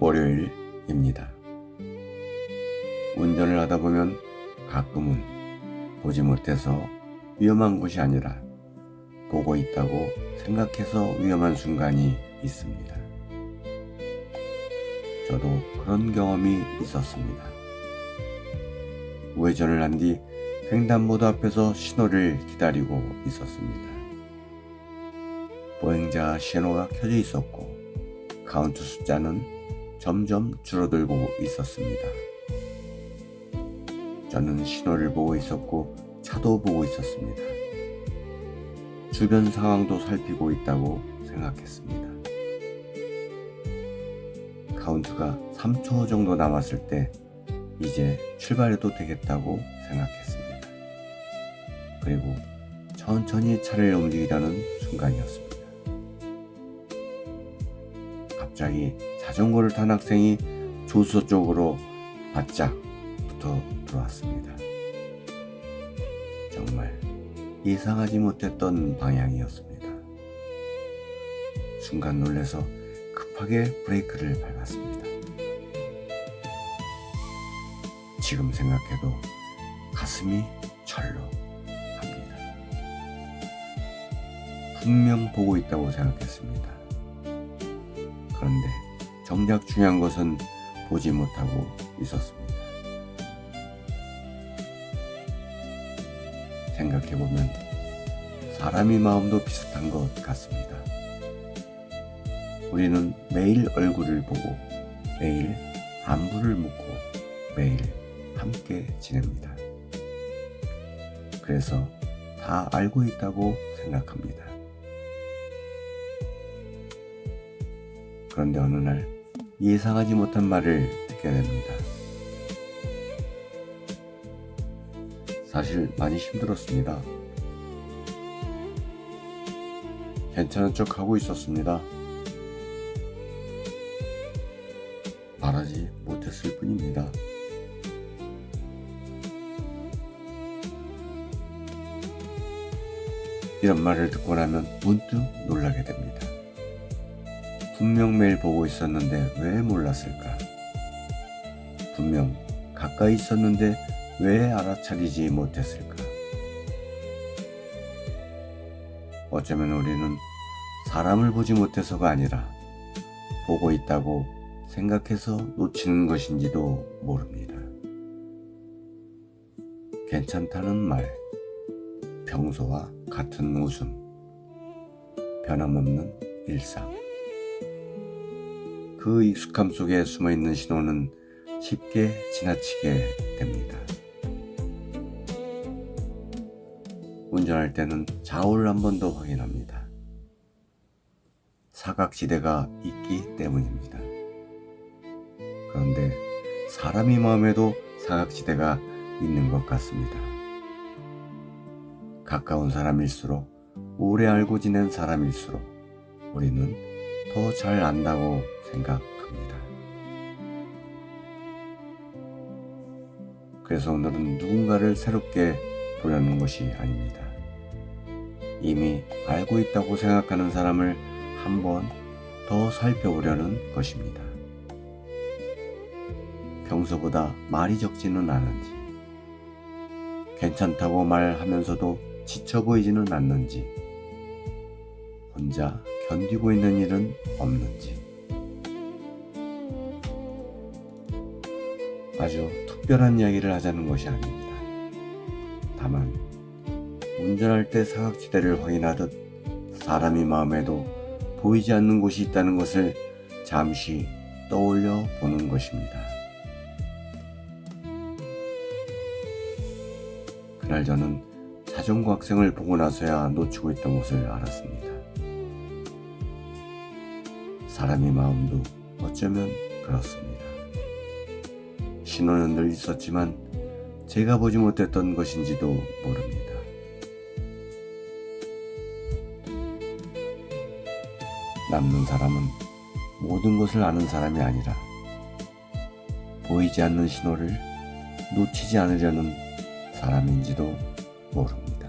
월요일입니다. 운전을 하다 보면 가끔은 보지 못해서 위험한 곳이 아니라 보고 있다고 생각해서 위험한 순간이 있습니다. 저도 그런 경험이 있었습니다. 우회전을 한 뒤 횡단보도 앞에서 신호를 기다리고 있었습니다. 보행자 신호가 켜져 있었고 카운트 숫자는 점점 줄어들고 있었습니다. 저는 신호를 보고 있었고 차도 보고 있었습니다. 주변 상황도 살피고 있다고 생각했습니다. 카운트가 3초 정도 남았을 때 이제 출발해도 되겠다고 생각했습니다. 그리고 천천히 차를 움직이려는 순간이었습니다. 갑자기 자전거를 탄 학생이 조수석 쪽으로 바짝 붙어 들어왔습니다. 정말 예상하지 못했던 방향이었습니다. 순간 놀라서 급하게 브레이크를 밟았습니다. 지금 생각해도 가슴이 철렁합니다. 분명 보고 있다고 생각했습니다. 그런데 정작 중요한 것은 보지 못하고 있었습니다. 생각해보면 사람의 마음도 비슷한 것 같습니다. 우리는 매일 얼굴을 보고 매일 안부를 묻고 매일 함께 지냅니다. 그래서 다 알고 있다고 생각합니다. 그런데 어느 날 예상하지 못한 말을 듣게 됩니다. 사실 많이 힘들었습니다. 괜찮은 척 하고 있었습니다. 말하지 못했을 뿐입니다. 이런 말을 듣고 나면 문득 놀라게 됩니다. 분명 매일 보고 있었는데 왜 몰랐을까? 분명 가까이 있었는데 왜 알아차리지 못했을까? 어쩌면 우리는 사람을 보지 못해서가 아니라 보고 있다고 생각해서 놓치는 것인지도 모릅니다. 괜찮다는 말, 평소와 같은 웃음, 변함없는 일상. 그 익숙함 속에 숨어있는 신호는 쉽게 지나치게 됩니다. 운전할 때는 좌우를 한 번 더 확인합니다. 사각지대가 있기 때문입니다. 그런데 사람의 마음에도 사각지대가 있는 것 같습니다. 가까운 사람일수록, 오래 알고 지낸 사람일수록 우리는 더 잘 안다고 생각합니다. 그래서 오늘은 누군가를 새롭게 보려는 것이 아닙니다. 이미 알고 있다고 생각하는 사람을 한번 더 살펴보려는 것입니다. 평소보다 말이 적지는 않은지, 괜찮다고 말하면서도 지쳐 보이지는 않는지, 혼자 견디고 있는 일은 없는지, 아주 특별한 이야기를 하자는 것이 아닙니다. 다만 운전할 때 사각지대를 확인하듯 사람의 마음에도 보이지 않는 곳이 있다는 것을 잠시 떠올려 보는 것입니다. 그날 저는 자전거 학생을 보고 나서야 놓치고 있던 것을 알았습니다. 사람의 마음도 어쩌면 그렇습니다. 신호는 늘 있었지만 제가 보지 못했던 것인지도 모릅니다. 남는 사람은 모든 것을 아는 사람이 아니라 보이지 않는 신호를 놓치지 않으려는 사람인지도 모릅니다.